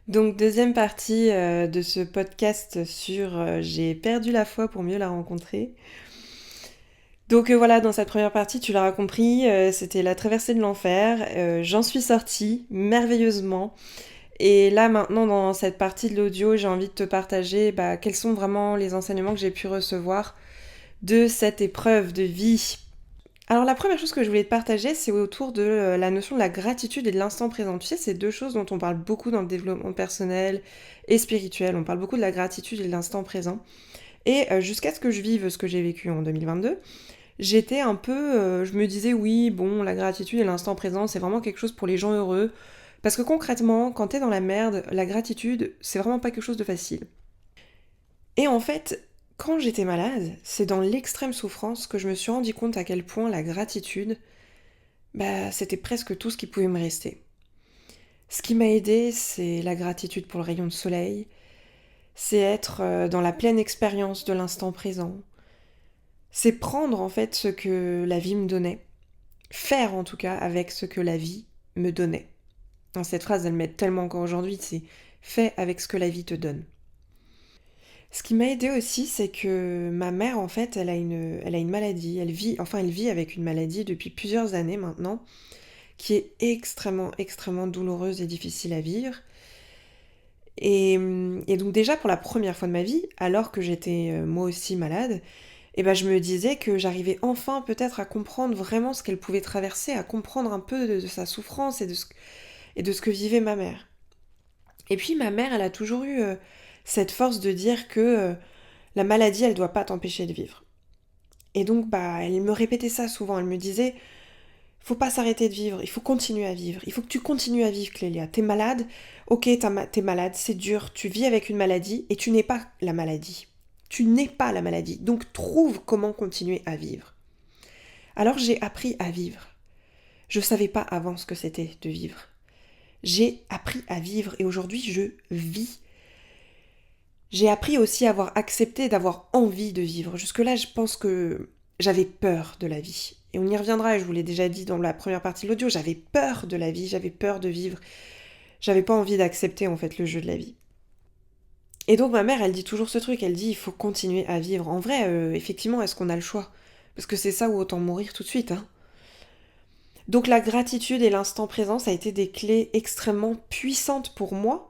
Donc deuxième partie de ce podcast sur j'ai perdu la foi pour mieux la rencontrer. Donc voilà, dans cette première partie, tu l'auras compris, c'était la traversée de l'enfer. J'en suis sortie merveilleusement. Et là maintenant, dans cette partie de l'audio, j'ai envie de te partager quels sont vraiment les enseignements que j'ai pu recevoir de cette épreuve de vie. Alors la première chose que je voulais te partager, c'est autour de la notion de la gratitude et de l'instant présent. Tu sais, c'est deux choses dont on parle beaucoup dans le développement personnel et spirituel. On parle beaucoup de la gratitude et de l'instant présent. Et jusqu'à ce que je vive ce que j'ai vécu en 2022, j'étais un peu... je me disais, oui, bon, la gratitude et l'instant présent, c'est vraiment quelque chose pour les gens heureux. Parce que concrètement, quand t'es dans la merde, la gratitude, c'est vraiment pas quelque chose de facile. Et en fait, quand j'étais malade, c'est dans l'extrême souffrance que je me suis rendu compte à quel point la gratitude, c'était presque tout ce qui pouvait me rester. Ce qui m'a aidé, c'est la gratitude pour le rayon de soleil, c'est être dans la pleine expérience de l'instant présent, c'est prendre en fait ce que la vie me donnait, faire en tout cas avec ce que la vie me donnait. Cette phrase, elle m'aide tellement encore aujourd'hui, c'est fais avec ce que la vie te donne. Ce qui m'a aidé aussi, c'est que ma mère, en fait, elle a une maladie. Elle vit avec une maladie depuis plusieurs années maintenant, qui est extrêmement, extrêmement douloureuse et difficile à vivre. Et donc déjà, pour la première fois de ma vie, alors que j'étais moi aussi malade, je me disais que j'arrivais enfin peut-être à comprendre vraiment ce qu'elle pouvait traverser, à comprendre un peu de sa souffrance et de ce que vivait ma mère. Et puis ma mère, elle a toujours eu cette force de dire que la maladie, elle doit pas t'empêcher de vivre. Et donc, elle me répétait ça souvent. Elle me disait, faut pas s'arrêter de vivre, il faut continuer à vivre. Il faut que tu continues à vivre, Clélia. T'es malade, ok, t'es malade, c'est dur. Tu vis avec une maladie et tu n'es pas la maladie. Tu n'es pas la maladie. Donc, trouve comment continuer à vivre. Alors, j'ai appris à vivre. Je savais pas avant ce que c'était de vivre. J'ai appris à vivre et aujourd'hui, je vis. J'ai appris aussi à avoir accepté d'avoir envie de vivre. Jusque-là, je pense que j'avais peur de la vie. Et on y reviendra, et je vous l'ai déjà dit dans la première partie de l'audio, j'avais peur de la vie, j'avais peur de vivre. J'avais pas envie d'accepter en fait le jeu de la vie. Et donc ma mère, elle dit toujours ce truc, elle dit il faut continuer à vivre. En vrai, effectivement, est-ce qu'on a le choix? Parce que c'est ça ou autant mourir tout de suite, hein. Donc la gratitude et l'instant présent, ça a été des clés extrêmement puissantes pour moi,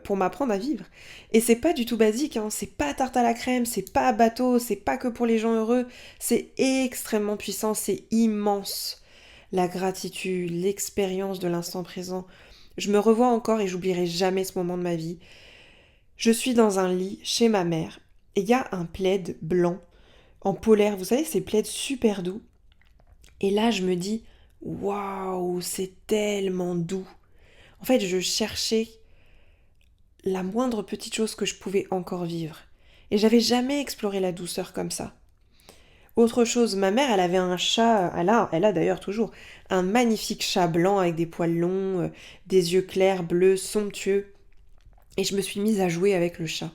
pour m'apprendre à vivre. Et c'est pas du tout basique, hein. C'est pas tarte à la crème, c'est pas bateau, c'est pas que pour les gens heureux, c'est extrêmement puissant, c'est immense. La gratitude, l'expérience de l'instant présent. Je me revois encore et j'oublierai jamais ce moment de ma vie. Je suis dans un lit chez ma mère et il y a un plaid blanc en polaire, vous savez, ces plaids super doux. Et là, je me dis, waouh, c'est tellement doux. En fait, je cherchais la moindre petite chose que je pouvais encore vivre. Et j'avais jamais exploré la douceur comme ça. Autre chose, ma mère, elle avait un chat, elle a d'ailleurs toujours, un magnifique chat blanc avec des poils longs, des yeux clairs, bleus, somptueux. Et je me suis mise à jouer avec le chat.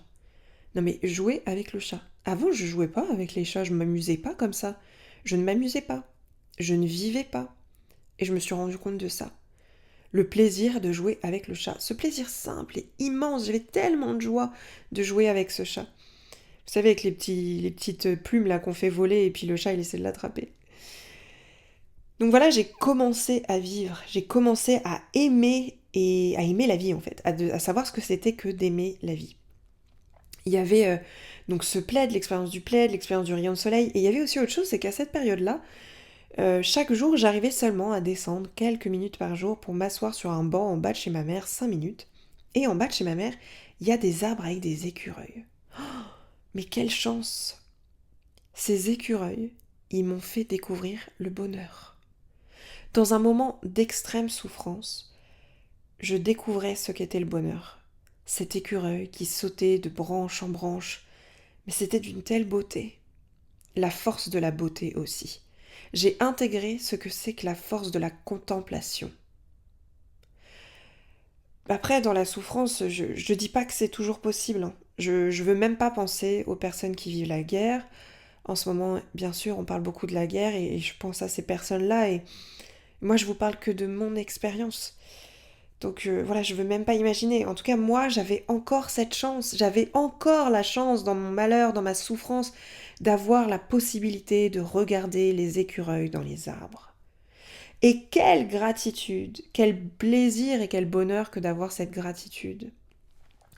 Non mais jouer avec le chat. Avant, je jouais pas avec les chats, je m'amusais pas comme ça. Je ne m'amusais pas. Je ne vivais pas. Et je me suis rendu compte de ça. Le plaisir de jouer avec le chat. Ce plaisir simple et immense. J'avais tellement de joie de jouer avec ce chat. Vous savez, avec les petites plumes là qu'on fait voler et puis le chat il essaie de l'attraper. Donc voilà, j'ai commencé à vivre. J'ai commencé à aimer et à aimer la vie en fait. À savoir ce que c'était que d'aimer la vie. Il y avait donc ce plaid, l'expérience du rayon de soleil. Et il y avait aussi autre chose, c'est qu'à cette période-là, chaque jour, j'arrivais seulement à descendre quelques minutes par jour pour m'asseoir sur un banc en bas de chez ma mère, 5 minutes. Et en bas de chez ma mère, il y a des arbres avec des écureuils. Mais quelle chance! Ces écureuils, ils m'ont fait découvrir le bonheur. Dans un moment d'extrême souffrance, je découvrais ce qu'était le bonheur. Cet écureuil qui sautait de branche en branche, mais c'était d'une telle beauté. La force de la beauté aussi. J'ai intégré ce que c'est que la force de la contemplation. Après, dans la souffrance, je dis pas que c'est toujours possible, hein. Je veux même pas penser aux personnes qui vivent la guerre. En ce moment, bien sûr, on parle beaucoup de la guerre et je pense à ces personnes-là et moi, je vous parle que de mon expérience. Donc voilà, je veux même pas imaginer. En tout cas, moi, j'avais encore cette chance, j'avais encore la chance dans mon malheur, dans ma souffrance, d'avoir la possibilité de regarder les écureuils dans les arbres. Et quelle gratitude, quel plaisir et quel bonheur que d'avoir cette gratitude.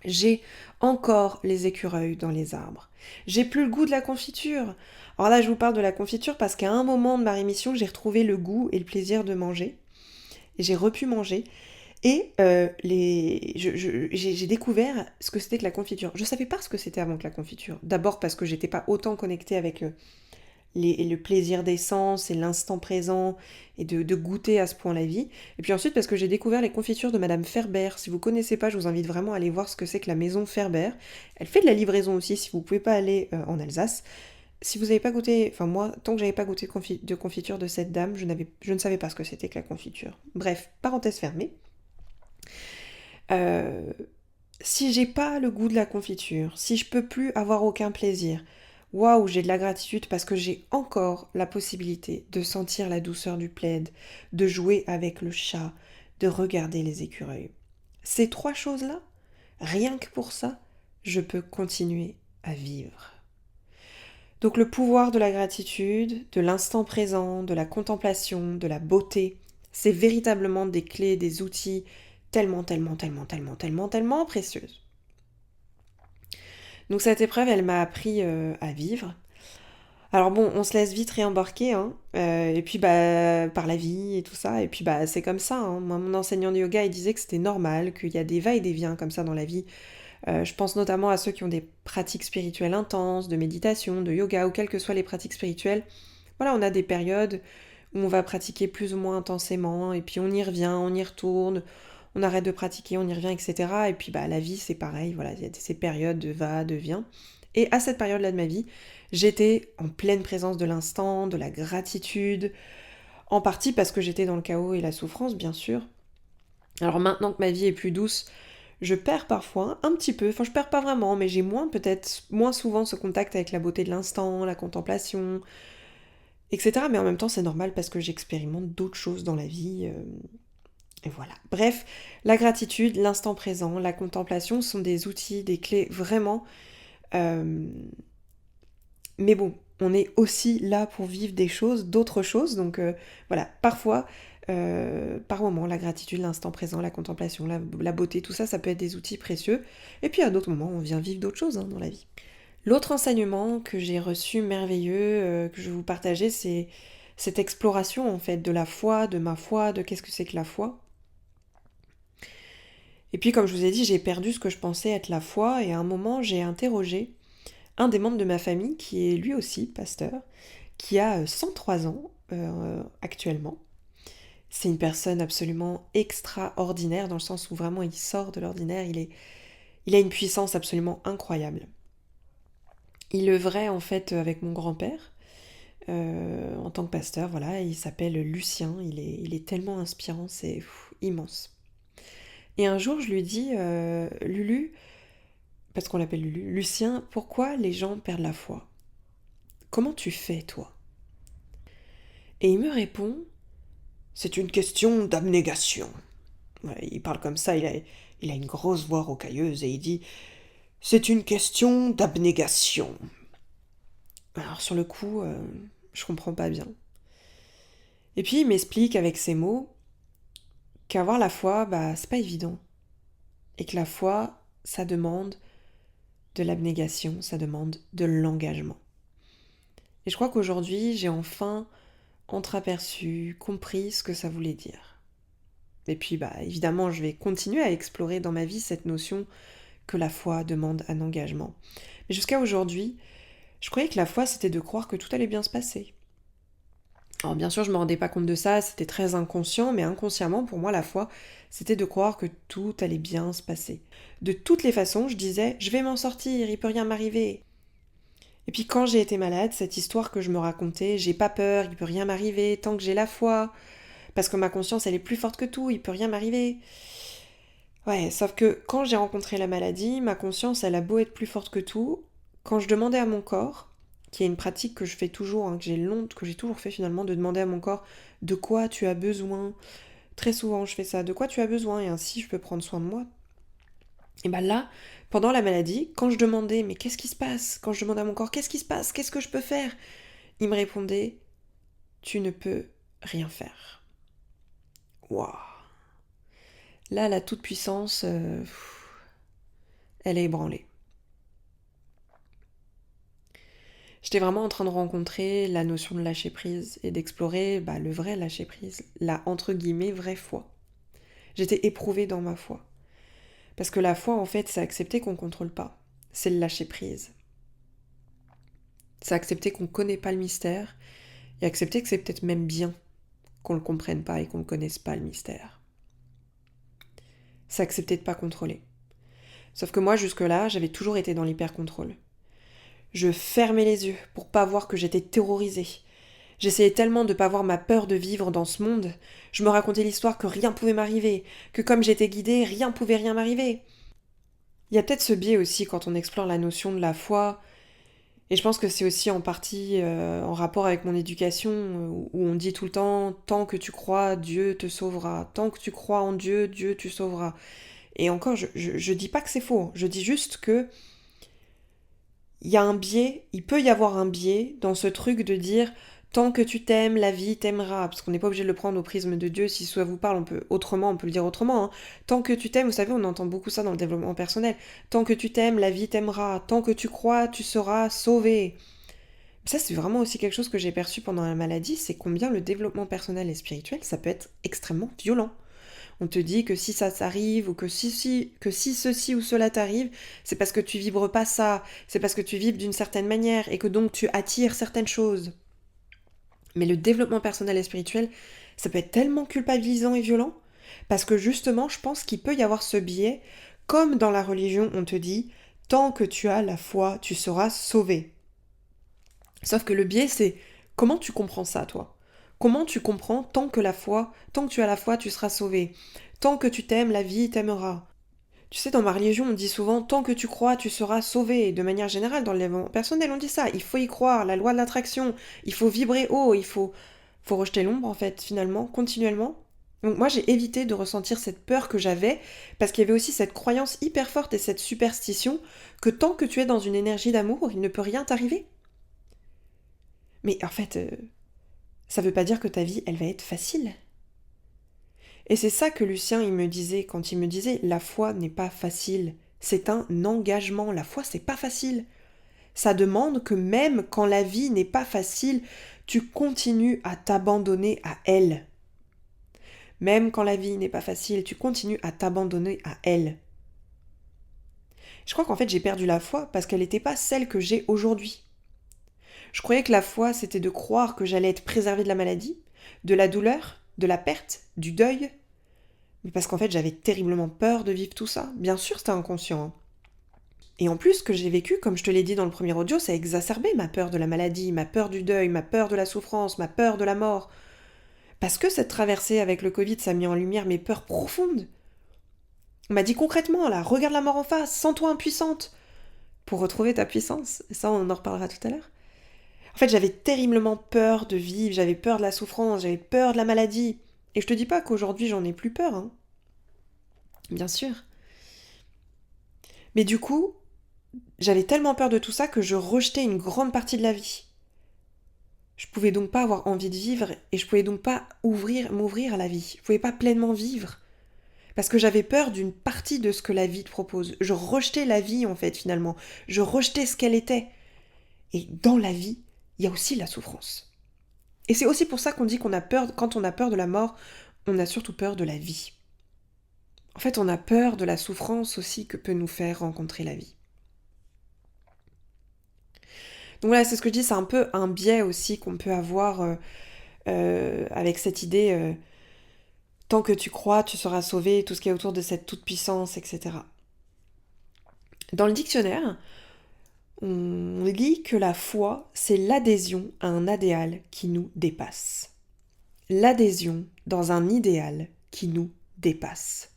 J'ai encore les écureuils dans les arbres. J'ai plus le goût de la confiture. Alors là, je vous parle de la confiture parce qu'à un moment de ma rémission, j'ai retrouvé le goût et le plaisir de manger. Et j'ai repu manger. Et j'ai découvert ce que c'était que la confiture. Je ne savais pas ce que c'était avant que la confiture. D'abord parce que j'étais pas autant connectée avec le plaisir d'essence et l'instant présent et de goûter à ce point la vie. Et puis ensuite parce que j'ai découvert les confitures de Madame Ferber. Si vous connaissez pas, je vous invite vraiment à aller voir ce que c'est que la maison Ferber. Elle fait de la livraison aussi si vous pouvez pas aller en Alsace. Si vous n'avez pas goûté, enfin moi, tant que j'avais pas goûté de confiture de cette dame, je ne savais pas ce que c'était que la confiture. Bref, parenthèse fermée. Euh, Si j'ai pas le goût de la confiture, si je peux plus avoir aucun plaisir, waouh, j'ai de la gratitude parce que j'ai encore la possibilité de sentir la douceur du plaid, de jouer avec le chat, de regarder les écureuils. Ces trois choses-là, rien que pour ça, je peux continuer à vivre. Donc le pouvoir de la gratitude, de l'instant présent, de la contemplation, de la beauté, c'est véritablement des clés, des outils tellement, tellement, tellement, tellement, tellement, tellement précieuses. Donc cette épreuve, elle m'a appris à vivre. Alors bon, on se laisse vite réembarquer, hein, et puis bah par la vie et tout ça, et puis bah c'est comme ça, hein. Moi, mon enseignant de yoga, il disait que c'était normal, qu'il y a des va et des viens comme ça dans la vie. Je pense notamment à ceux qui ont des pratiques spirituelles intenses, de méditation, de yoga, ou quelles que soient les pratiques spirituelles. Voilà, on a des périodes où on va pratiquer plus ou moins intensément, et puis on y revient, on y retourne, on arrête de pratiquer, on y revient, etc. Et puis bah la vie c'est pareil, voilà, il y a ces périodes de va, de vient. Et à cette période-là de ma vie, j'étais en pleine présence de l'instant, de la gratitude, en partie parce que j'étais dans le chaos et la souffrance, bien sûr. Alors maintenant que ma vie est plus douce, je perds parfois un petit peu, enfin je perds pas vraiment, mais j'ai peut-être moins souvent ce contact avec la beauté de l'instant, la contemplation, etc. Mais en même temps c'est normal parce que j'expérimente d'autres choses dans la vie. Et voilà. Bref, la gratitude, l'instant présent, la contemplation sont des outils, des clés vraiment. euh, Mais bon, on est aussi là pour vivre des choses, d'autres choses. Donc voilà, parfois, par moment, la gratitude, l'instant présent, la contemplation, la beauté, tout ça, ça peut être des outils précieux. Et puis à d'autres moments, on vient vivre d'autres choses dans la vie. L'autre enseignement que j'ai reçu merveilleux, que je vais vous partager, c'est cette exploration en fait de la foi, de ma foi, de qu'est-ce que c'est que la foi. Et puis comme je vous ai dit, j'ai perdu ce que je pensais être la foi et à un moment, j'ai interrogé un des membres de ma famille qui est lui aussi pasteur, qui a 103 ans actuellement. C'est une personne absolument extraordinaire dans le sens où vraiment il sort de l'ordinaire, il a une puissance absolument incroyable. Il œuvrait en fait avec mon grand-père en tant que pasteur, voilà, il s'appelle Lucien, il est tellement inspirant, c'est immense. Et un jour je lui dis, Lulu, parce qu'on l'appelle Lulu, Lucien, pourquoi les gens perdent la foi? Comment tu fais toi? Et il me répond, c'est une question d'abnégation. Ouais, il parle comme ça, il a une grosse voix rocailleuse et il dit, c'est une question d'abnégation. Alors sur le coup, je comprends pas bien. Et puis il m'explique avec ses mots qu'avoir la foi, bah c'est pas évident. Et que la foi, ça demande de l'abnégation, ça demande de l'engagement. Et je crois qu'aujourd'hui, j'ai enfin entreaperçu, compris ce que ça voulait dire. Et puis, bah, évidemment, je vais continuer à explorer dans ma vie cette notion que la foi demande un engagement. Mais jusqu'à aujourd'hui, je croyais que la foi, c'était de croire que tout allait bien se passer. Alors bien sûr, je ne me rendais pas compte de ça, c'était très inconscient, mais inconsciemment, pour moi, la foi, c'était de croire que tout allait bien se passer. De toutes les façons, je disais, je vais m'en sortir, il peut rien m'arriver. Et puis quand j'ai été malade, cette histoire que je me racontais, j'ai pas peur, il peut rien m'arriver, tant que j'ai la foi, parce que ma conscience, elle est plus forte que tout, il peut rien m'arriver. Ouais, sauf que quand j'ai rencontré la maladie, ma conscience, elle a beau être plus forte que tout, quand je demandais à mon corps, qui est une pratique que je fais toujours, hein, que j'ai toujours fait finalement, de demander à mon corps de quoi tu as besoin, Très souvent, je fais ça. De quoi tu as besoin? Et ainsi, je peux prendre soin de moi. Et ben là, pendant la maladie, quand je demandais, mais qu'est-ce qui se passe? Quand je demandais à mon corps, qu'est-ce qui se passe? Qu'est-ce que je peux faire? Il me répondait, tu ne peux rien faire. Waouh! Là, la toute-puissance, elle est ébranlée. J'étais vraiment en train de rencontrer la notion de lâcher prise et d'explorer le vrai lâcher prise, la entre guillemets vraie foi. J'étais éprouvée dans ma foi. Parce que la foi, en fait, c'est accepter qu'on ne contrôle pas. C'est le lâcher prise. C'est accepter qu'on ne connaît pas le mystère et accepter que c'est peut-être même bien qu'on ne le comprenne pas et qu'on ne connaisse pas le mystère. C'est accepter de ne pas contrôler. Sauf que moi, jusque-là, j'avais toujours été dans l'hyper-contrôle. Je fermais les yeux pour pas voir que j'étais terrorisée. J'essayais tellement de pas voir ma peur de vivre dans ce monde. Je me racontais l'histoire que rien pouvait m'arriver, que comme j'étais guidée, rien pouvait rien m'arriver. Il y a peut-être ce biais aussi quand on explore la notion de la foi, et je pense que c'est aussi en partie en rapport avec mon éducation, où on dit tout le temps « tant que tu crois, Dieu te sauvera. Tant que tu crois en Dieu, Dieu te sauvera. » Et encore, je dis pas que c'est faux, je dis juste que il y a un biais, il peut y avoir un biais dans ce truc de dire tant que tu t'aimes, la vie t'aimera, parce qu'on n'est pas obligé de le prendre au prisme de Dieu, si ça vous parle, on peut le dire autrement. Hein. Tant que tu t'aimes, vous savez, on entend beaucoup ça dans le développement personnel. Tant que tu t'aimes, la vie t'aimera. Tant que tu crois, tu seras sauvé. Ça, c'est vraiment aussi quelque chose que j'ai perçu pendant la maladie, c'est combien le développement personnel et spirituel, ça peut être extrêmement violent. On te dit que si ça t'arrive ou que si ceci ou cela t'arrive, c'est parce que tu vibres pas ça, c'est parce que tu vibres d'une certaine manière et que donc tu attires certaines choses. Mais le développement personnel et spirituel, ça peut être tellement culpabilisant et violent parce que justement, je pense qu'il peut y avoir ce biais, comme dans la religion, on te dit tant que tu as la foi, tu seras sauvé. Sauf que le biais, c'est comment tu comprends ça, toi? Comment tu comprends tant que tu as la foi, tu seras sauvé. Tant que tu t'aimes, la vie t'aimera. Tu sais, dans ma religion, on dit souvent tant que tu crois, tu seras sauvé. De manière générale, dans le développement personnel, on dit ça. Il faut y croire, la loi de l'attraction. Il faut vibrer haut, faut rejeter l'ombre, en fait, finalement, continuellement. Donc moi, j'ai évité de ressentir cette peur que j'avais, parce qu'il y avait aussi cette croyance hyper forte et cette superstition que tant que tu es dans une énergie d'amour, il ne peut rien t'arriver. Mais en fait, ça veut pas dire que ta vie, elle va être facile. Et c'est ça que Lucien, il me disait quand il me disait la foi n'est pas facile. C'est un engagement. La foi, c'est pas facile. Ça demande que même quand la vie n'est pas facile, tu continues à t'abandonner à elle. Même quand la vie n'est pas facile, tu continues à t'abandonner à elle. Je crois qu'en fait, j'ai perdu la foi parce qu'elle n'était pas celle que j'ai aujourd'hui. Je croyais que la foi, c'était de croire que j'allais être préservée de la maladie, de la douleur, de la perte, du deuil. Mais parce qu'en fait, j'avais terriblement peur de vivre tout ça. Bien sûr, c'était inconscient. Hein. Et en plus, ce que j'ai vécu, comme je te l'ai dit dans le premier audio, ça a exacerbé ma peur de la maladie, ma peur du deuil, ma peur de la souffrance, ma peur de la mort. Parce que cette traversée avec le Covid, ça a mis en lumière mes peurs profondes. On m'a dit concrètement, là, regarde la mort en face, sens-toi impuissante. Pour retrouver ta puissance. Et ça, on en reparlera tout à l'heure. En fait, j'avais terriblement peur de vivre, j'avais peur de la souffrance, j'avais peur de la maladie. Et je te dis pas qu'aujourd'hui, j'en ai plus peur, hein. Bien sûr. Mais du coup, j'avais tellement peur de tout ça que je rejetais une grande partie de la vie. Je pouvais donc pas avoir envie de vivre et je pouvais donc pas m'ouvrir à la vie. Je pouvais pas pleinement vivre. Parce que j'avais peur d'une partie de ce que la vie te propose. Je rejetais la vie en fait finalement. Je rejetais ce qu'elle était. Et dans la vie, il y a aussi la souffrance. Et c'est aussi pour ça qu'on dit qu'on a peur, quand on a peur de la mort, on a surtout peur de la vie. En fait, on a peur de la souffrance aussi que peut nous faire rencontrer la vie. Donc voilà, c'est ce que je dis, c'est un peu un biais aussi qu'on peut avoir avec cette idée tant que tu crois, tu seras sauvé, tout ce qui est autour de cette toute-puissance, etc. Dans le dictionnaire, on lit que la foi, c'est l'adhésion à un idéal qui nous dépasse. L'adhésion dans un idéal qui nous dépasse.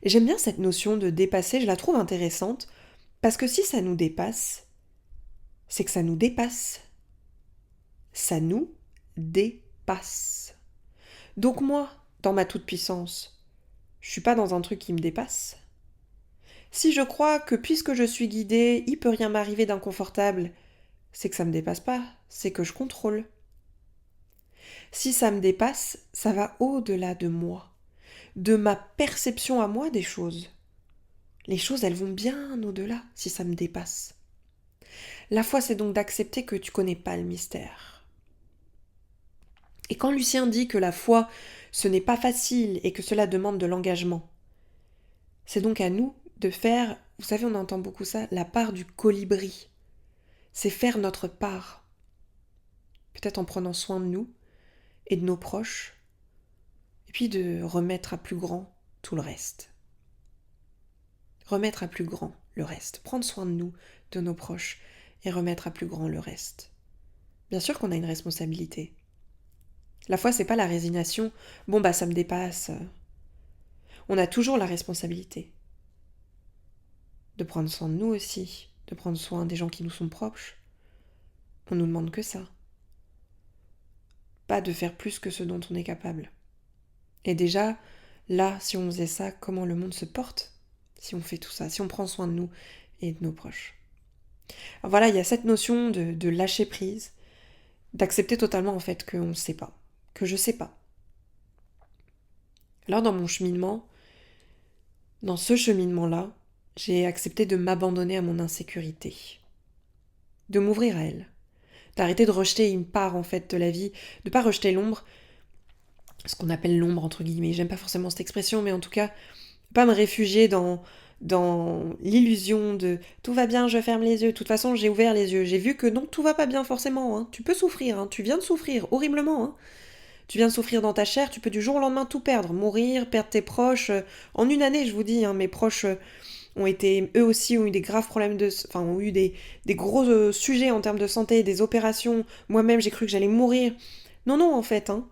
Et j'aime bien cette notion de dépasser, je la trouve intéressante, parce que si ça nous dépasse, c'est que ça nous dépasse. Ça nous dépasse. Donc moi, dans ma toute-puissance, je suis pas dans un truc qui me dépasse. Si je crois que puisque je suis guidée, il peut rien m'arriver d'inconfortable, c'est que ça me dépasse pas, c'est que je contrôle. Si ça me dépasse, ça va au-delà de moi, de ma perception à moi des choses. Les choses, elles vont bien au-delà si ça me dépasse. La foi, c'est donc d'accepter que tu connais pas le mystère. Et quand Lucien dit que la foi, ce n'est pas facile et que cela demande de l'engagement, c'est donc à nous de faire, vous savez, on entend beaucoup ça, la part du colibri. C'est faire notre part. Peut-être en prenant soin de nous et de nos proches, et puis de remettre à plus grand tout le reste. Remettre à plus grand le reste. Prendre soin de nous, de nos proches, et remettre à plus grand le reste. Bien sûr qu'on a une responsabilité. La foi, c'est pas la résignation. Bon, bah, ça me dépasse. On a toujours la responsabilité de prendre soin de nous aussi, de prendre soin des gens qui nous sont proches. On nous demande que ça. Pas de faire plus que ce dont on est capable. Et déjà, là, si on faisait ça, comment le monde se porte si on fait tout ça, si on prend soin de nous et de nos proches. Alors voilà, il y a cette notion de lâcher prise, d'accepter totalement en fait qu'on ne sait pas, que je sais pas. Alors dans mon cheminement, dans ce cheminement-là, j'ai accepté de m'abandonner à mon insécurité, de m'ouvrir à elle, d'arrêter de rejeter une part en fait de la vie, de pas rejeter l'ombre, ce qu'on appelle l'ombre entre guillemets, j'aime pas forcément cette expression, mais en tout cas, pas me réfugier dans l'illusion de tout va bien, je ferme les yeux. De toute façon, j'ai ouvert les yeux. J'ai vu que non, tout va pas bien forcément. Hein. Tu peux souffrir, hein. Tu viens de souffrir horriblement. Hein. Tu viens de souffrir dans ta chair, tu peux du jour au lendemain tout perdre, mourir, perdre tes proches. En une année, je vous dis, hein, mes proches ont été, eux aussi, ont eu des graves problèmes ont eu des gros sujets en termes de santé, des opérations. Moi-même, j'ai cru que j'allais mourir. Non, non, en fait, hein.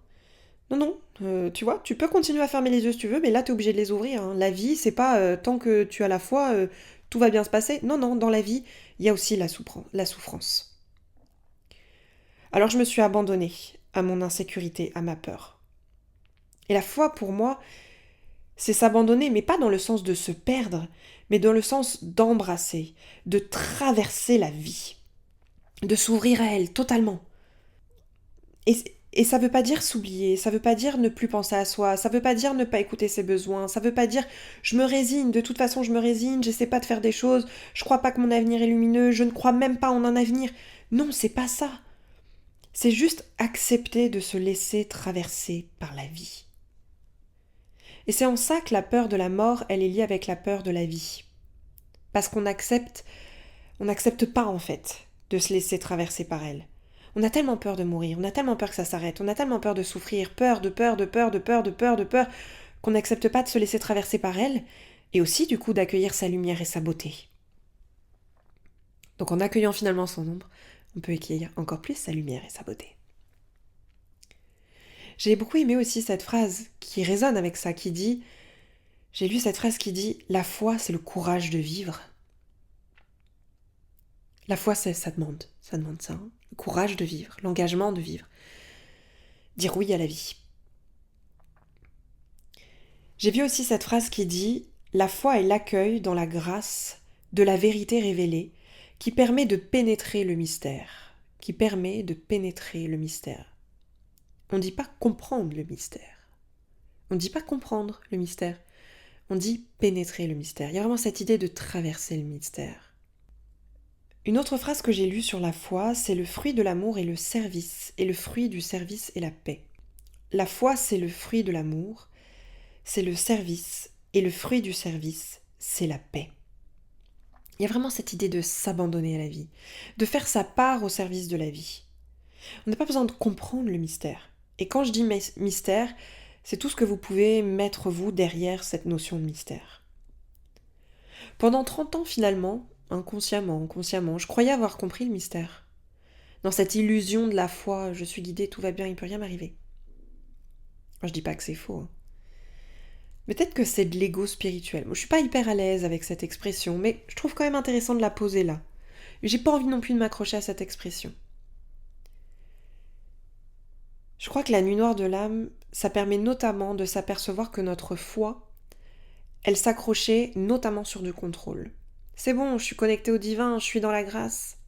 Non, tu vois, tu peux continuer à fermer les yeux si tu veux, mais là, t'es obligé de les ouvrir. Hein. La vie, c'est pas tant que tu as la foi, tout va bien se passer. Non, non, dans la vie, il y a aussi la souffrance. Alors, je me suis abandonnée à mon insécurité, à ma peur. Et la foi, pour moi, c'est s'abandonner, mais pas dans le sens de se perdre, mais dans le sens d'embrasser, de traverser la vie, de s'ouvrir à elle totalement. Et ça veut pas dire s'oublier, ça veut pas dire ne plus penser à soi, ça veut pas dire ne pas écouter ses besoins, ça veut pas dire je me résigne, de toute façon je me résigne, j'essaie pas de faire des choses, je crois pas que mon avenir est lumineux, je ne crois même pas en un avenir. Non, c'est pas ça. C'est juste accepter de se laisser traverser par la vie. Et c'est en ça que la peur de la mort, elle est liée avec la peur de la vie. Parce qu'on n'accepte pas en fait de se laisser traverser par elle. On a tellement peur de mourir, on a tellement peur que ça s'arrête, on a tellement peur de souffrir, peur, qu'on n'accepte pas de se laisser traverser par elle, et aussi du coup d'accueillir sa lumière et sa beauté. Donc en accueillant finalement son ombre, on peut accueillir encore plus sa lumière et sa beauté. J'ai beaucoup aimé aussi cette phrase qui résonne avec ça, j'ai lu cette phrase qui dit « La foi, c'est le courage de vivre ». La foi, ça demande ça, hein. Le courage de vivre, l'engagement de vivre. Dire oui à la vie. J'ai vu aussi cette phrase qui dit « La foi est l'accueil dans la grâce de la vérité révélée qui permet de pénétrer le mystère. » Qui permet de pénétrer le mystère. On ne dit pas comprendre le mystère. On ne dit pas comprendre le mystère. On dit pénétrer le mystère. Il y a vraiment cette idée de traverser le mystère. Une autre phrase que j'ai lue sur la foi, c'est le fruit de l'amour et le service, et le fruit du service est la paix. La foi, c'est le fruit de l'amour, c'est le service, et le fruit du service, c'est la paix. Il y a vraiment cette idée de s'abandonner à la vie, de faire sa part au service de la vie. On n'a pas besoin de comprendre le mystère. Et quand je dis mystère, c'est tout ce que vous pouvez mettre vous derrière cette notion de mystère. Pendant 30 ans finalement, inconsciemment, consciemment, je croyais avoir compris le mystère. Dans cette illusion de la foi, je suis guidée, tout va bien, il ne peut rien m'arriver. Moi, je dis pas que c'est faux. Mais peut-être que c'est de l'ego spirituel. Moi, je suis pas hyper à l'aise avec cette expression, mais je trouve quand même intéressant de la poser là. J'ai pas envie non plus de m'accrocher à cette expression. Je crois que la nuit noire de l'âme, ça permet notamment de s'apercevoir que notre foi, elle s'accrochait notamment sur du contrôle. C'est bon, je suis connectée au divin, je suis dans la grâce.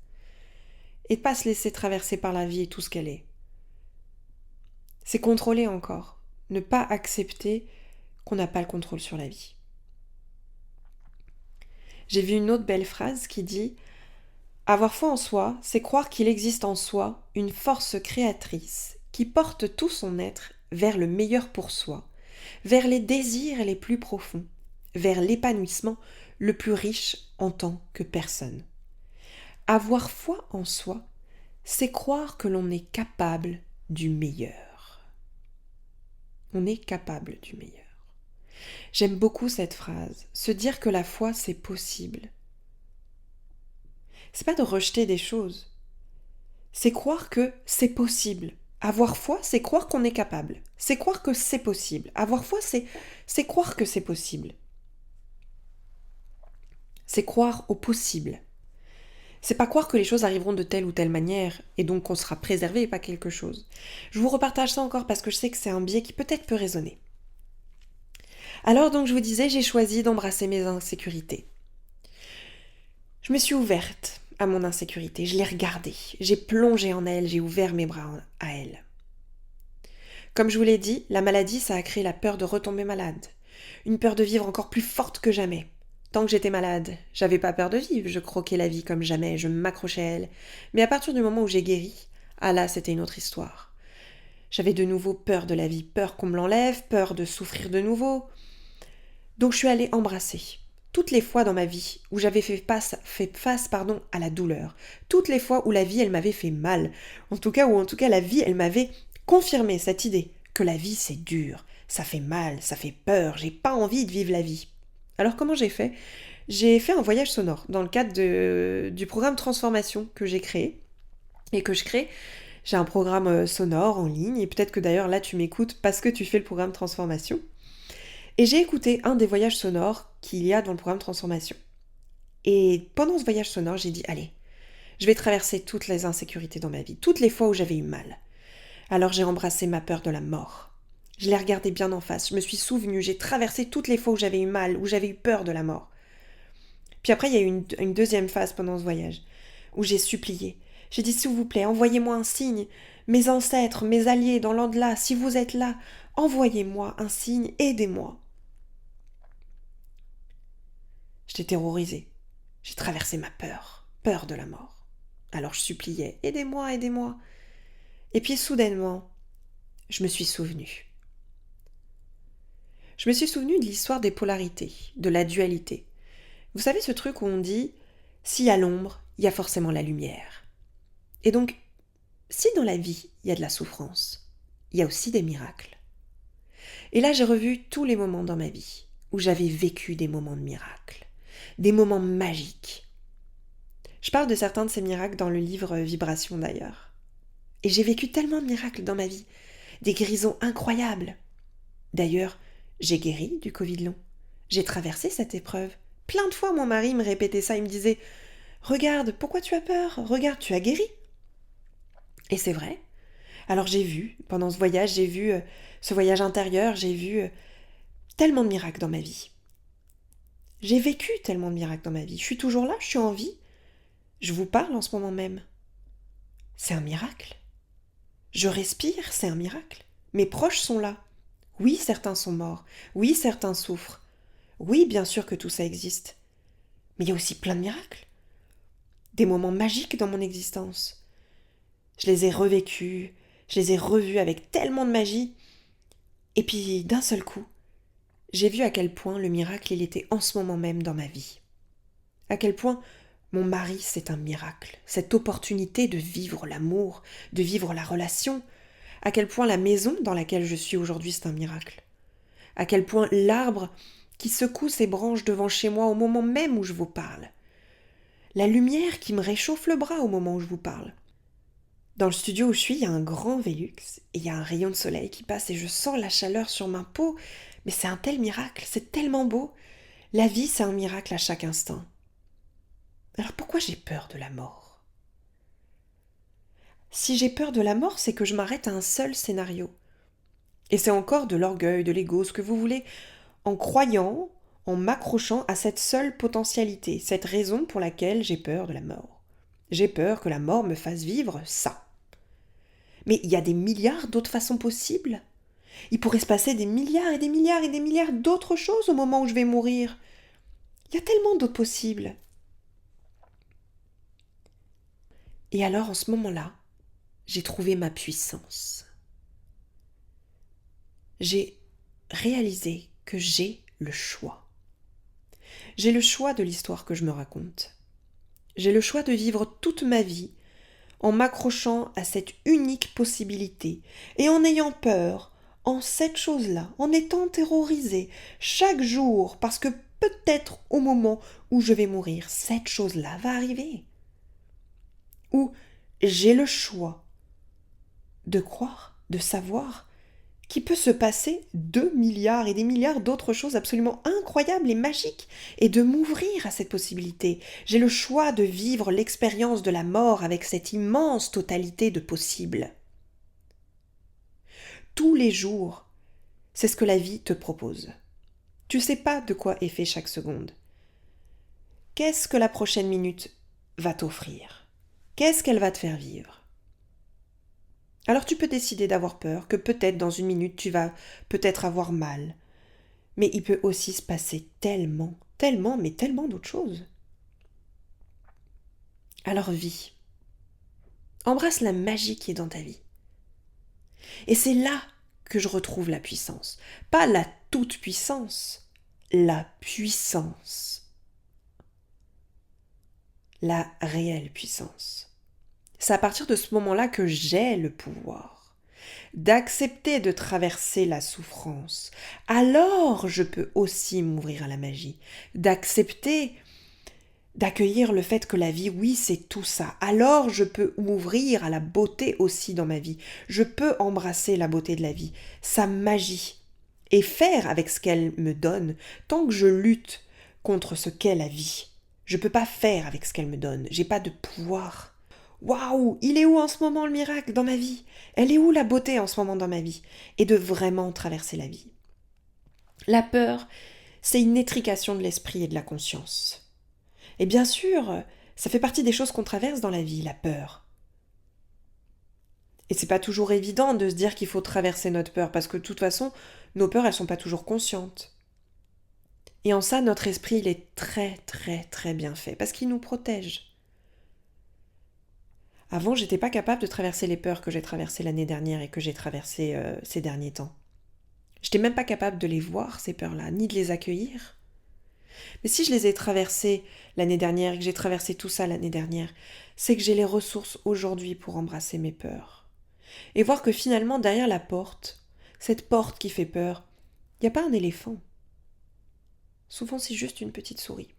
Et de pas se laisser traverser par la vie et tout ce qu'elle est. C'est contrôler encore. Ne pas accepter qu'on n'a pas le contrôle sur la vie. J'ai vu une autre belle phrase qui dit « Avoir foi en soi, c'est croire qu'il existe en soi une force créatrice qui porte tout son être vers le meilleur pour soi, vers les désirs les plus profonds, vers l'épanouissement le plus riche en tant que personne. Avoir foi en soi, c'est croire que l'on est capable du meilleur. » On est capable du meilleur. J'aime beaucoup cette phrase, se dire que la foi c'est possible. C'est pas de rejeter des choses, c'est croire que c'est possible. Avoir foi, c'est croire qu'on est capable. C'est croire que c'est possible. Avoir foi, c'est croire que c'est possible. C'est croire au possible. C'est pas croire que les choses arriveront de telle ou telle manière et donc qu'on sera préservé et pas quelque chose. Je vous repartage ça encore parce que je sais que c'est un biais qui peut-être peut résonner. Alors donc je vous disais, j'ai choisi d'embrasser mes insécurités. Je me suis ouverte à mon insécurité, je l'ai regardée, j'ai plongé en elle, j'ai ouvert mes bras à elle. Comme je vous l'ai dit, la maladie, ça a créé la peur de retomber malade. Une peur de vivre encore plus forte que jamais. Tant que j'étais malade, j'avais pas peur de vivre, je croquais la vie comme jamais, je m'accrochais à elle. Mais à partir du moment où j'ai guéri, ah là, c'était une autre histoire. J'avais de nouveau peur de la vie, peur qu'on me l'enlève, peur de souffrir de nouveau. Donc je suis allée embrasser. Toutes les fois dans ma vie où j'avais fait face à la douleur, toutes les fois où la vie elle m'avait fait mal, en tout cas la vie elle m'avait confirmé cette idée que la vie c'est dur, ça fait mal, ça fait peur, j'ai pas envie de vivre la vie. Alors comment j'ai fait ? J'ai fait un voyage sonore dans le cadre du programme Transformation que j'ai créé et que je crée. J'ai un programme sonore en ligne et peut-être que d'ailleurs là tu m'écoutes parce que tu fais le programme Transformation. Et j'ai écouté un des voyages sonores qu'il y a dans le programme Transformation. Et pendant ce voyage sonore, j'ai dit, allez, je vais traverser toutes les insécurités dans ma vie, toutes les fois où j'avais eu mal. Alors j'ai embrassé ma peur de la mort. Je l'ai regardée bien en face, je me suis souvenue, j'ai traversé toutes les fois où j'avais eu mal, où j'avais eu peur de la mort. Puis après, il y a eu une deuxième phase pendant ce voyage, où j'ai supplié. J'ai dit, s'il vous plaît, envoyez-moi un signe. Mes ancêtres, mes alliés dans l'au-delà, si vous êtes là, envoyez-moi un signe, aidez-moi. J'étais terrorisée. J'ai traversé ma peur, peur de la mort. Alors je suppliais, aidez-moi, aidez-moi. Et puis soudainement, je me suis souvenue. Je me suis souvenue de l'histoire des polarités, de la dualité. Vous savez ce truc où on dit, s'il y a l'ombre, il y a forcément la lumière. Et donc, si dans la vie, il y a de la souffrance, il y a aussi des miracles. Et là, j'ai revu tous les moments dans ma vie où j'avais vécu des moments de miracles, des moments magiques. Je parle de certains de ces miracles dans le livre Vibration d'ailleurs. Et j'ai vécu tellement de miracles dans ma vie, des guérisons incroyables. D'ailleurs, j'ai guéri du Covid long. J'ai traversé cette épreuve. Plein de fois, mon mari me répétait ça, il me disait « Regarde, pourquoi tu as peur ? Regarde, tu as guéri !» Et c'est vrai. Alors j'ai vu, pendant ce voyage, ce voyage intérieur, j'ai vu tellement de miracles dans ma vie. J'ai vécu tellement de miracles dans ma vie. Je suis toujours là, je suis en vie. Je vous parle en ce moment même. C'est un miracle. Je respire, c'est un miracle. Mes proches sont là. Oui, certains sont morts. Oui, certains souffrent. Oui, bien sûr que tout ça existe. Mais il y a aussi plein de miracles. Des moments magiques dans mon existence. Je les ai revécus, je les ai revus avec tellement de magie. Et puis, d'un seul coup, j'ai vu à quel point le miracle, il était en ce moment même dans ma vie. À quel point mon mari, c'est un miracle. Cette opportunité de vivre l'amour, de vivre la relation. À quel point la maison dans laquelle je suis aujourd'hui, c'est un miracle. À quel point l'arbre qui secoue ses branches devant chez moi au moment même où je vous parle. La lumière qui me réchauffe le bras au moment où je vous parle. Dans le studio où je suis, il y a un grand Velux et il y a un rayon de soleil qui passe et je sens la chaleur sur ma peau. Mais c'est un tel miracle, c'est tellement beau. La vie, c'est un miracle à chaque instant. Alors pourquoi j'ai peur de la mort ? Si j'ai peur de la mort, c'est que je m'arrête à un seul scénario. Et c'est encore de l'orgueil, de l'ego, ce que vous voulez, en croyant, en m'accrochant à cette seule potentialité, cette raison pour laquelle j'ai peur de la mort. J'ai peur que la mort me fasse vivre ça. Mais il y a des milliards d'autres façons possibles. Il pourrait se passer des milliards et des milliards et des milliards d'autres choses au moment où je vais mourir. Il y a tellement d'autres possibles. Et alors, en ce moment-là, j'ai trouvé ma puissance. J'ai réalisé que j'ai le choix. J'ai le choix de l'histoire que je me raconte. J'ai le choix de vivre toute ma vie en m'accrochant à cette unique possibilité et en ayant peur, en cette chose-là, en étant terrorisée chaque jour parce que peut-être au moment où je vais mourir, cette chose-là va arriver. Ou j'ai le choix de croire, de savoir qu'il peut se passer 2 milliards et des milliards d'autres choses absolument incroyables et magiques, et de m'ouvrir à cette possibilité. J'ai le choix de vivre l'expérience de la mort avec cette immense totalité de possibles. Tous les jours, c'est ce que la vie te propose. Tu ne sais pas de quoi est fait chaque seconde. Qu'est-ce que la prochaine minute va t'offrir? Qu'est-ce qu'elle va te faire vivre? Alors tu peux décider d'avoir peur, que peut-être dans une minute tu vas peut-être avoir mal. Mais il peut aussi se passer tellement, tellement, mais tellement d'autres choses. Alors vis. Embrasse la magie qui est dans ta vie. Et c'est là que je retrouve la puissance. Pas la toute-puissance, la puissance. La réelle puissance. C'est à partir de ce moment-là que j'ai le pouvoir d'accepter de traverser la souffrance. Alors je peux aussi m'ouvrir à la magie, d'accepter, d'accueillir le fait que la vie, oui, c'est tout ça. Alors je peux m'ouvrir à la beauté aussi dans ma vie. Je peux embrasser la beauté de la vie, sa magie, et faire avec ce qu'elle me donne, tant que je lutte contre ce qu'est la vie. Je ne peux pas faire avec ce qu'elle me donne, j'ai pas de pouvoir. Waouh, il est où en ce moment le miracle dans ma vie? Elle est où la beauté en ce moment dans ma vie? Et de vraiment traverser la vie. La peur, c'est une étrication de l'esprit et de la conscience. Et bien sûr, ça fait partie des choses qu'on traverse dans la vie, la peur. Et c'est pas toujours évident de se dire qu'il faut traverser notre peur, parce que de toute façon, nos peurs, elles sont pas toujours conscientes. Et en ça, notre esprit, il est très très très bien fait, parce qu'il nous protège. Avant, j'étais pas capable de traverser les peurs que j'ai traversées l'année dernière et que j'ai traversées ces derniers temps. J'étais même pas capable de les voir, ces peurs-là, ni de les accueillir. Mais si je les ai traversées l'année dernière et que j'ai traversé tout ça l'année dernière, c'est que j'ai les ressources aujourd'hui pour embrasser mes peurs. Et voir que finalement, derrière la porte, cette porte qui fait peur, il n'y a pas un éléphant. Souvent, c'est juste une petite souris.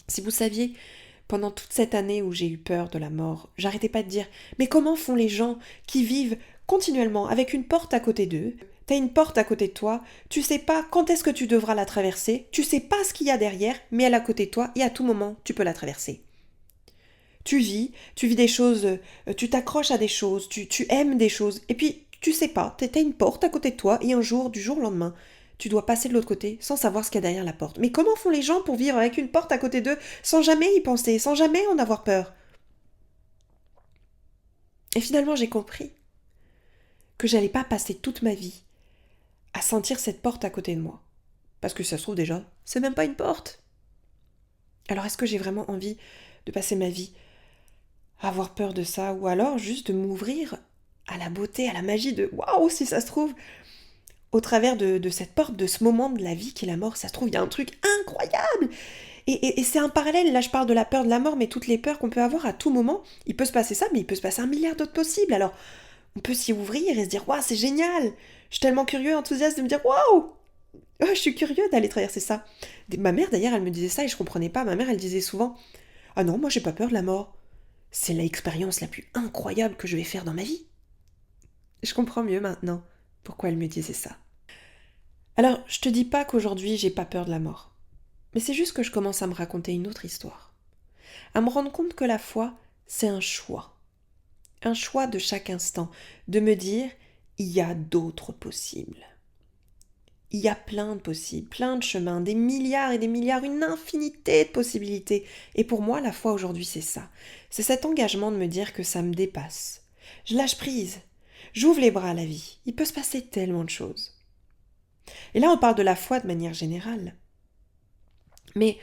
Si vous saviez, pendant toute cette année où j'ai eu peur de la mort, j'arrêtais pas de dire « Mais comment font les gens qui vivent continuellement avec une porte à côté d'eux? T'as une porte à côté de toi, tu sais pas quand est-ce que tu devras la traverser, tu sais pas ce qu'il y a derrière, mais elle est à côté de toi et à tout moment, tu peux la traverser. Tu vis des choses, tu t'accroches à des choses, tu aimes des choses, et puis tu sais pas, t'as une porte à côté de toi et un jour, du jour au lendemain, tu dois passer de l'autre côté sans savoir ce qu'il y a derrière la porte. Mais comment font les gens pour vivre avec une porte à côté d'eux sans jamais y penser, sans jamais en avoir peur? Et finalement, j'ai compris que j'allais pas passer toute ma vie à sentir cette porte à côté de moi. Parce que ça se trouve déjà, c'est même pas une porte. Alors est-ce que j'ai vraiment envie de passer ma vie à avoir peur de ça, ou alors juste de m'ouvrir à la beauté, à la magie de waouh, si ça se trouve, au travers de cette porte, de ce moment de la vie qui est la mort, ça se trouve, il y a un truc incroyable. Et c'est un parallèle, là je parle de la peur de la mort, mais toutes les peurs qu'on peut avoir à tout moment, il peut se passer ça, mais il peut se passer un milliard d'autres possibles. Alors on peut s'y ouvrir et se dire waouh, c'est génial. Je suis tellement curieux, enthousiaste de me dire waouh, oh, je suis curieux d'aller traverser ça. Ma mère d'ailleurs, elle me disait ça et je comprenais pas. Ma mère, elle disait souvent ah non, moi j'ai pas peur de la mort. C'est l'expérience la plus incroyable que je vais faire dans ma vie. Je comprends mieux maintenant pourquoi elle me disait ça. Alors, je te dis pas qu'aujourd'hui j'ai pas peur de la mort. Mais c'est juste que je commence à me raconter une autre histoire. À me rendre compte que la foi, c'est un choix. Un choix de chaque instant. De me dire, il y a d'autres possibles. Il y a plein de possibles, plein de chemins, des milliards et des milliards, une infinité de possibilités. Et pour moi, la foi aujourd'hui, c'est ça. C'est cet engagement de me dire que ça me dépasse. Je lâche prise. J'ouvre les bras à la vie. Il peut se passer tellement de choses. Et là, on parle de la foi de manière générale. Mais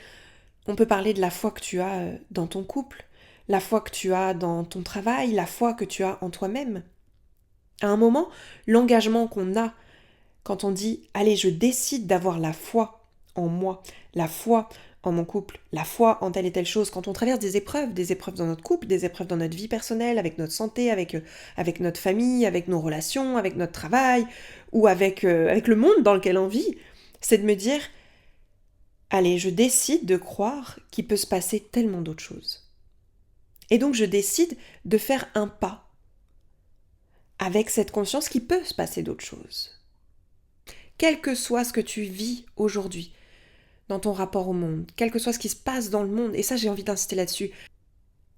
on peut parler de la foi que tu as dans ton couple, la foi que tu as dans ton travail, la foi que tu as en toi-même. À un moment, l'engagement qu'on a quand on dit « Allez, je décide d'avoir la foi en moi, la foi en mon couple, la foi en telle et telle chose », quand on traverse des épreuves dans notre couple, des épreuves dans notre vie personnelle, avec notre santé, avec notre famille, avec nos relations, avec notre travail, ou avec le monde dans lequel on vit, c'est de me dire « Allez, je décide de croire qu'il peut se passer tellement d'autres choses. » Et donc je décide de faire un pas avec cette conscience qu'il peut se passer d'autres choses. Quel que soit ce que tu vis aujourd'hui, dans ton rapport au monde, quel que soit ce qui se passe dans le monde, et ça j'ai envie d'insister là-dessus,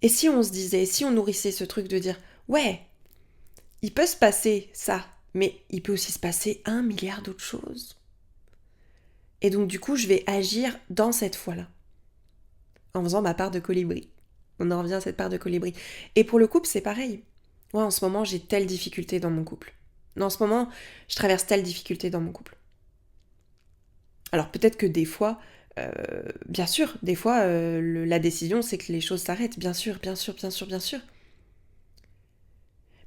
et si on se disait, si on nourrissait ce truc de dire, ouais, il peut se passer ça, mais il peut aussi se passer 1 milliard d'autres choses. Et donc du coup, je vais agir dans cette foi-là, en faisant ma part de colibri. On en revient à cette part de colibri. Et pour le couple, c'est pareil. Moi, en ce moment, j'ai telle difficulté dans mon couple. En ce moment, je traverse telle difficulté dans mon couple. Alors peut-être que des fois, bien sûr, des fois, la décision, c'est que les choses s'arrêtent. Bien sûr, bien sûr, bien sûr, bien sûr.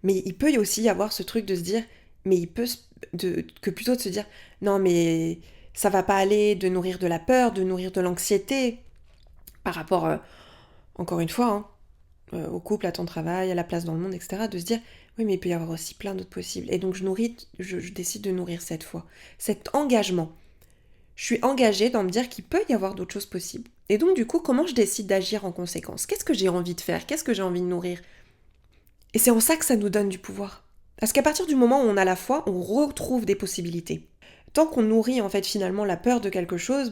Mais il peut aussi y avoir ce truc de se dire, mais que plutôt de se dire, non mais ça va pas aller, de nourrir de la peur, de nourrir de l'anxiété, par rapport, encore une fois, au couple, à ton travail, à la place dans le monde, etc., de se dire, oui, mais il peut y avoir aussi plein d'autres possibles. Et donc, je décide de nourrir cette foi, cet engagement. Je suis engagée dans me dire qu'il peut y avoir d'autres choses possibles. Et donc, du coup, comment je décide d'agir en conséquence? Qu'est-ce que j'ai envie de faire? Qu'est-ce que j'ai envie de nourrir? Et c'est en ça que ça nous donne du pouvoir. Parce qu'à partir du moment où on a la foi, on retrouve des possibilités. Tant qu'on nourrit, en fait, finalement, la peur de quelque chose,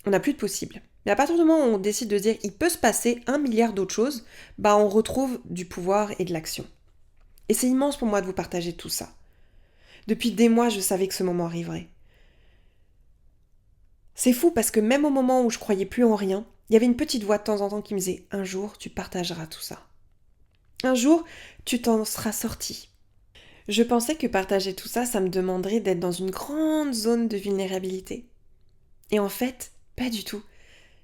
on n'a plus de possible. Mais à partir du moment où on décide de dire il peut se passer 1 milliard d'autres choses, on retrouve du pouvoir et de l'action. Et c'est immense pour moi de vous partager tout ça. Depuis des mois, je savais que ce moment arriverait. C'est fou parce que même au moment où je croyais plus en rien, il y avait une petite voix de temps en temps qui me disait « Un jour, tu partageras tout ça. Un jour, tu t'en seras sorti. » Je pensais que partager tout ça, ça me demanderait d'être dans une grande zone de vulnérabilité. Et en fait, pas du tout.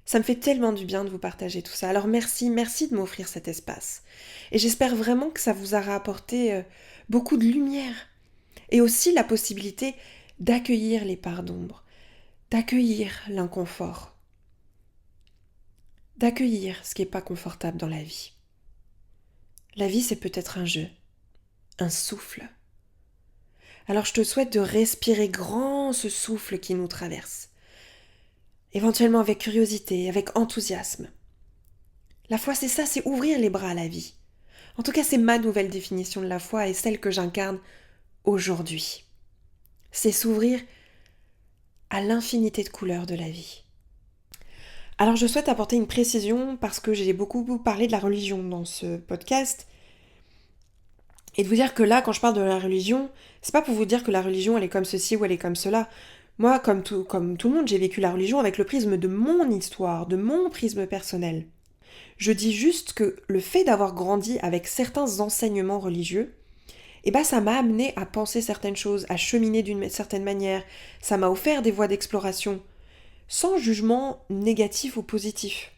Ça me fait tellement du bien de vous partager tout ça. Alors merci de m'offrir cet espace. Et j'espère vraiment que ça vous aura apporté beaucoup de lumière. Et aussi la possibilité d'accueillir les parts d'ombre, d'accueillir l'inconfort, d'accueillir ce qui n'est pas confortable dans la vie. La vie, c'est peut-être un jeu, un souffle. Alors je te souhaite de respirer grand ce souffle qui nous traverse. Éventuellement avec curiosité, avec enthousiasme. La foi, c'est ça, c'est ouvrir les bras à la vie. En tout cas, c'est ma nouvelle définition de la foi et celle que j'incarne aujourd'hui. C'est s'ouvrir à l'infinité de couleurs de la vie. Alors je souhaite apporter une précision parce que j'ai beaucoup parlé de la religion dans ce podcast et de vous dire que là, quand je parle de la religion, c'est pas pour vous dire que la religion elle est comme ceci ou elle est comme cela. Moi, comme tout le monde, j'ai vécu la religion avec le prisme de mon histoire, de mon prisme personnel. Je dis juste que le fait d'avoir grandi avec certains enseignements religieux, ça m'a amené à penser certaines choses, à cheminer d'une certaine manière, ça m'a offert des voies d'exploration, sans jugement négatif ou positif.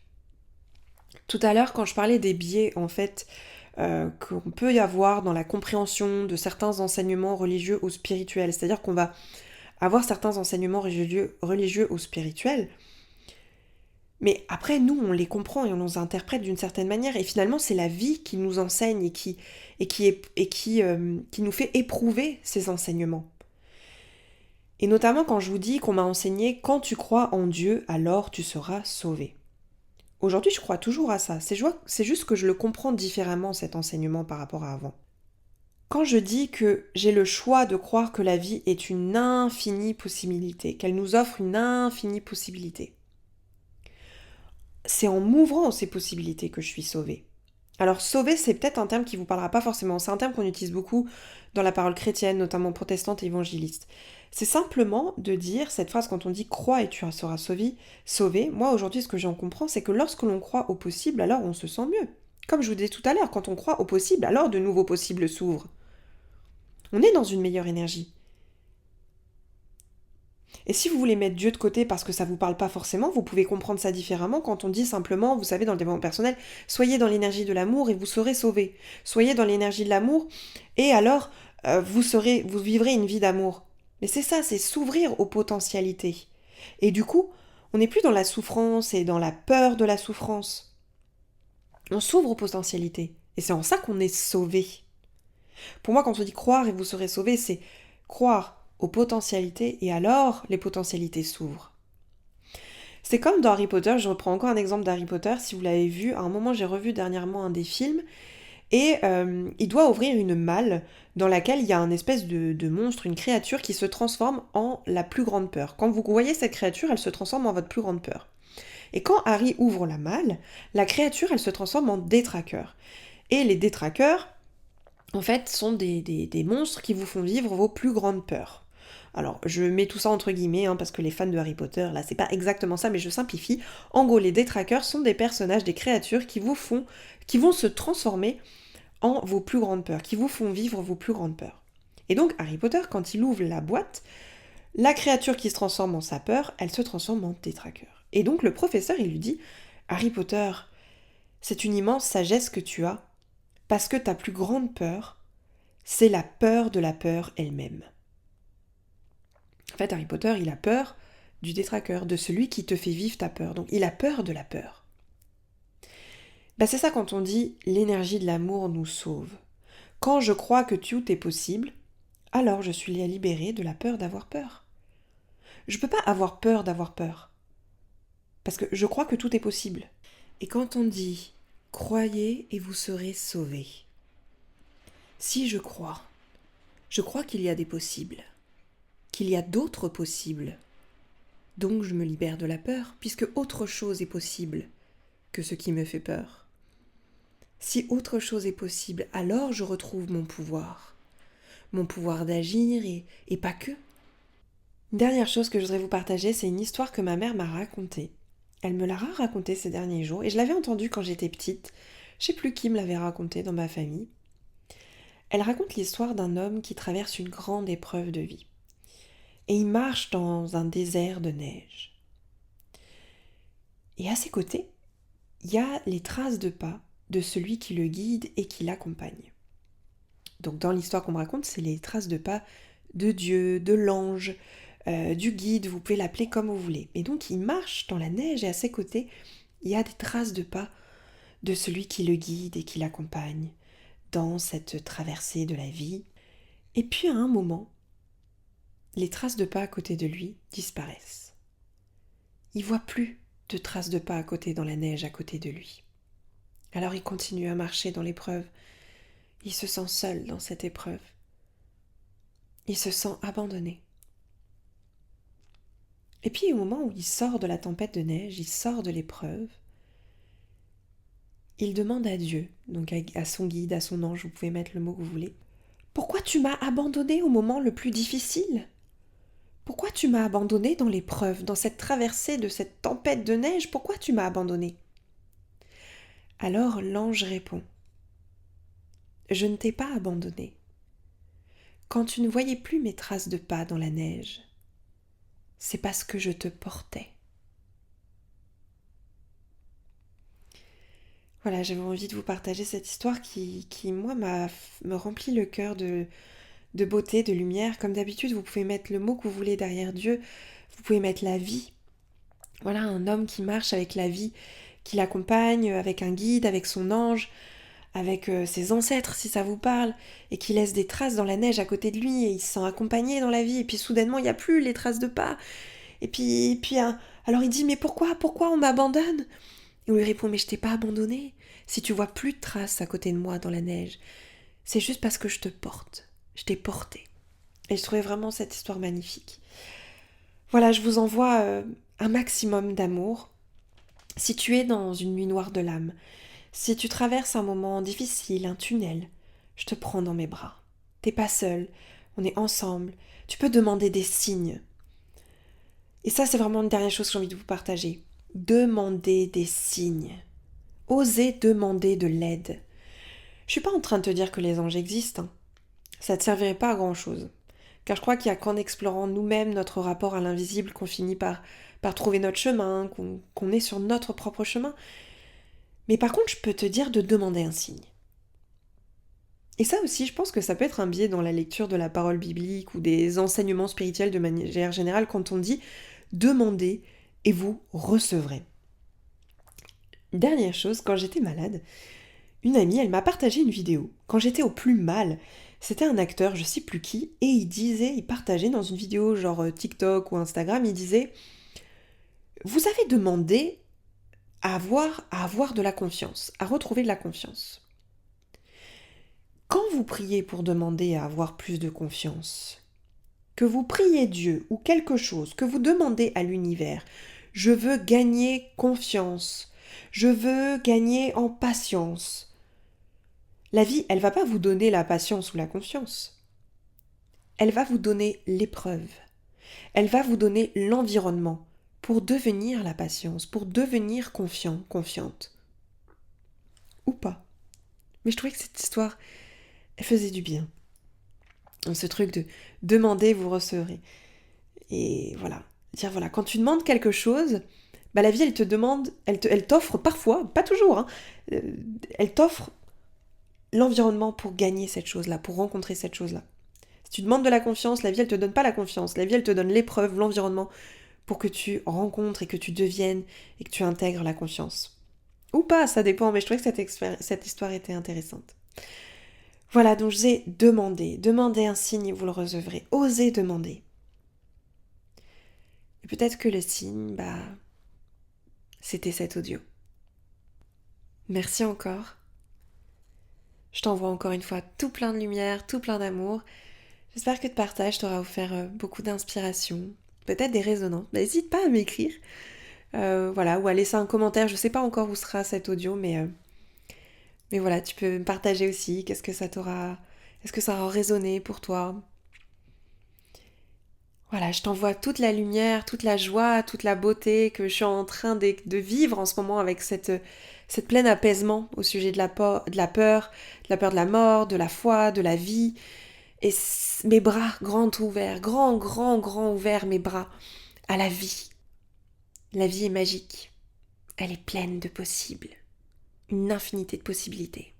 Tout à l'heure, quand je parlais des biais, en fait, qu'on peut y avoir dans la compréhension de certains enseignements religieux ou spirituels, c'est-à-dire qu'on va avoir certains enseignements religieux ou spirituels, mais après, nous, on les comprend et on les interprète d'une certaine manière, et finalement, c'est la vie qui nous enseigne et qui nous fait éprouver ces enseignements. Et notamment quand je vous dis qu'on m'a enseigné « Quand tu crois en Dieu, alors tu seras sauvé ». Aujourd'hui, je crois toujours à ça. C'est juste que je le comprends différemment, cet enseignement, par rapport à avant. Quand je dis que j'ai le choix de croire que la vie est une infinie possibilité, qu'elle nous offre une infinie possibilité, c'est en m'ouvrant ces possibilités que je suis sauvée. Alors sauver, c'est peut-être un terme qui vous parlera pas forcément. C'est un terme qu'on utilise beaucoup dans la parole chrétienne, notamment protestante et évangéliste. C'est simplement de dire cette phrase quand on dit crois et tu seras sauvé. Moi aujourd'hui, ce que j'en comprends, c'est que lorsque l'on croit au possible, alors on se sent mieux. Comme je vous disais tout à l'heure, quand on croit au possible, alors de nouveaux possibles s'ouvrent. On est dans une meilleure énergie. Et si vous voulez mettre Dieu de côté parce que ça vous parle pas forcément, vous pouvez comprendre ça différemment quand on dit simplement, vous savez, dans le développement personnel, soyez dans l'énergie de l'amour et vous serez sauvés. Soyez dans l'énergie de l'amour et alors vous vivrez une vie d'amour. Mais c'est ça, c'est s'ouvrir aux potentialités. Et du coup, on n'est plus dans la souffrance et dans la peur de la souffrance. On s'ouvre aux potentialités. Et c'est en ça qu'on est sauvé. Pour moi, quand on dit croire et vous serez sauvés, c'est croire aux potentialités et alors les potentialités s'ouvrent. C'est comme dans Harry Potter, je reprends encore un exemple d'Harry Potter, si vous l'avez vu, à un moment j'ai revu dernièrement un des films, et il doit ouvrir une malle dans laquelle il y a un espèce de monstre, une créature qui se transforme en la plus grande peur. Quand vous voyez cette créature, elle se transforme en votre plus grande peur. Et quand Harry ouvre la malle, la créature, elle se transforme en détraqueur. Et les détraqueurs, en fait, sont des monstres qui vous font vivre vos plus grandes peurs. Alors, je mets tout ça entre guillemets, parce que les fans de Harry Potter, là, c'est pas exactement ça, mais je simplifie. En gros, les détraqueurs sont des personnages, des créatures qui vont se transformer en vos plus grandes peurs, qui vous font vivre vos plus grandes peurs. Et donc, Harry Potter, quand il ouvre la boîte, la créature qui se transforme en sa peur, elle se transforme en détraqueur. Et donc, le professeur, il lui dit, Harry Potter, c'est une immense sagesse que tu as, parce que ta plus grande peur, c'est la peur de la peur elle-même. En fait, Harry Potter, il a peur du détraqueur, de celui qui te fait vivre ta peur. Donc, il a peur de la peur. C'est ça quand on dit l'énergie de l'amour nous sauve. Quand je crois que tout est possible, alors je suis libérée de la peur d'avoir peur. Je ne peux pas avoir peur d'avoir peur. Parce que je crois que tout est possible. Et quand on dit croyez et vous serez sauvés. Si je crois qu'il y a des possibles, qu'il y a d'autres possibles. Donc je me libère de la peur, puisque autre chose est possible que ce qui me fait peur. Si autre chose est possible, alors je retrouve mon pouvoir d'agir et pas que. Une dernière chose que je voudrais vous partager, c'est une histoire que ma mère m'a racontée. Elle me l'a racontée ces derniers jours, et je l'avais entendue quand j'étais petite. Je sais plus qui me l'avait racontée dans ma famille. Elle raconte l'histoire d'un homme qui traverse une grande épreuve de vie. Et il marche dans un désert de neige. Et à ses côtés, il y a les traces de pas de celui qui le guide et qui l'accompagne. Donc dans l'histoire qu'on me raconte, c'est les traces de pas de Dieu, de l'ange, du guide, vous pouvez l'appeler comme vous voulez. Et donc il marche dans la neige et à ses côtés, il y a des traces de pas de celui qui le guide et qui l'accompagne dans cette traversée de la vie. Et puis à un moment, les traces de pas à côté de lui disparaissent. Il voit plus de traces de pas à côté dans la neige à côté de lui. Alors il continue à marcher dans l'épreuve. Il se sent seul dans cette épreuve. Il se sent abandonné. Et puis au moment où il sort de la tempête de neige, il sort de l'épreuve, il demande à Dieu, donc à son guide, à son ange, vous pouvez mettre le mot que vous voulez, pourquoi tu m'as abandonné au moment le plus difficile ? Pourquoi tu m'as abandonné dans l'épreuve, dans cette traversée de cette tempête de neige ? Pourquoi tu m'as abandonné ? Alors l'ange répond, je ne t'ai pas abandonné. Quand tu ne voyais plus mes traces de pas dans la neige, c'est parce que je te portais. Voilà, j'avais envie de vous partager cette histoire qui moi, me remplit le cœur de beauté, de lumière. Comme d'habitude, vous pouvez mettre le mot que vous voulez derrière Dieu. Vous pouvez mettre la vie. Voilà, un homme qui marche avec la vie, qui l'accompagne, avec un guide, avec son ange, avec ses ancêtres, si ça vous parle, et qui laisse des traces dans la neige à côté de lui, et il se sent accompagné dans la vie, et puis soudainement, il n'y a plus les traces de pas. Et puis alors il dit, mais pourquoi on m'abandonne ? Et on lui répond, mais je t'ai pas abandonné. Si tu vois plus de traces à côté de moi dans la neige, c'est juste parce que je te porte. Je t'ai porté. Et je trouvais vraiment cette histoire magnifique. Voilà, je vous envoie un maximum d'amour. Si tu es dans une nuit noire de l'âme, Si tu traverses un moment difficile, un tunnel, je te prends dans mes bras. T'es pas seul, on est ensemble. Tu peux demander des signes. Et ça, c'est vraiment une dernière chose que j'ai envie de vous partager. Demandez des signes. Osez demander de l'aide. Je suis pas en train de te dire que les anges existent, hein. Ça ne te servirait pas à grand chose. Car je crois qu'il n'y a qu'en explorant nous-mêmes notre rapport à l'invisible qu'on finit par trouver notre chemin, qu'on est sur notre propre chemin. Mais par contre, je peux te dire de demander un signe. Et ça aussi, je pense que ça peut être un biais dans la lecture de la parole biblique ou des enseignements spirituels de manière générale quand on dit demandez et vous recevrez. Dernière chose, quand j'étais malade, une amie, elle m'a partagé une vidéo. Quand j'étais au plus mal, c'était un acteur, je sais plus qui, et il partageait dans une vidéo genre TikTok ou Instagram, il disait vous avez demandé à avoir de la confiance, à retrouver de la confiance. Quand vous priez pour demander à avoir plus de confiance, que vous priez Dieu ou quelque chose, que vous demandez à l'univers, je veux gagner confiance, je veux gagner en patience. La vie, elle va pas vous donner la patience ou la confiance. Elle va vous donner l'épreuve. Elle va vous donner l'environnement pour devenir la patience, pour devenir confiant, confiante. Ou pas. Mais je trouvais que cette histoire, elle faisait du bien. Ce truc de demander, vous recevrez. Et voilà. Dire voilà, quand tu demandes quelque chose, bah la vie elle te demande, elle t'offre parfois, pas toujours, hein, elle t'offre l'environnement pour gagner cette chose-là, pour rencontrer cette chose-là. Si tu demandes de la confiance, la vie elle te donne pas la confiance, la vie elle te donne l'épreuve, l'environnement pour que tu rencontres et que tu deviennes et que tu intègres la confiance. Ou pas, ça dépend, mais je trouvais que cette histoire était intéressante. Voilà, donc je disais demandez un signe et vous le recevrez, osez demander. Et peut-être que le signe, c'était cet audio. Merci encore. Je t'envoie encore une fois tout plein de lumière, tout plein d'amour. J'espère que le partage t'aura offert beaucoup d'inspiration, peut-être des résonances. N'hésite pas à m'écrire, voilà, ou à laisser un commentaire. Je sais pas encore où sera cet audio, mais voilà, tu peux me partager aussi. Est-ce que ça aura résonné pour toi? Voilà, je t'envoie toute la lumière, toute la joie, toute la beauté que je suis en train de vivre en ce moment avec cette pleine apaisement au sujet de la peur de la mort, de la foi, de la vie. Et mes bras grands ouverts, grands ouverts, mes bras à la vie. La vie est magique. Elle est pleine de possibles. Une infinité de possibilités.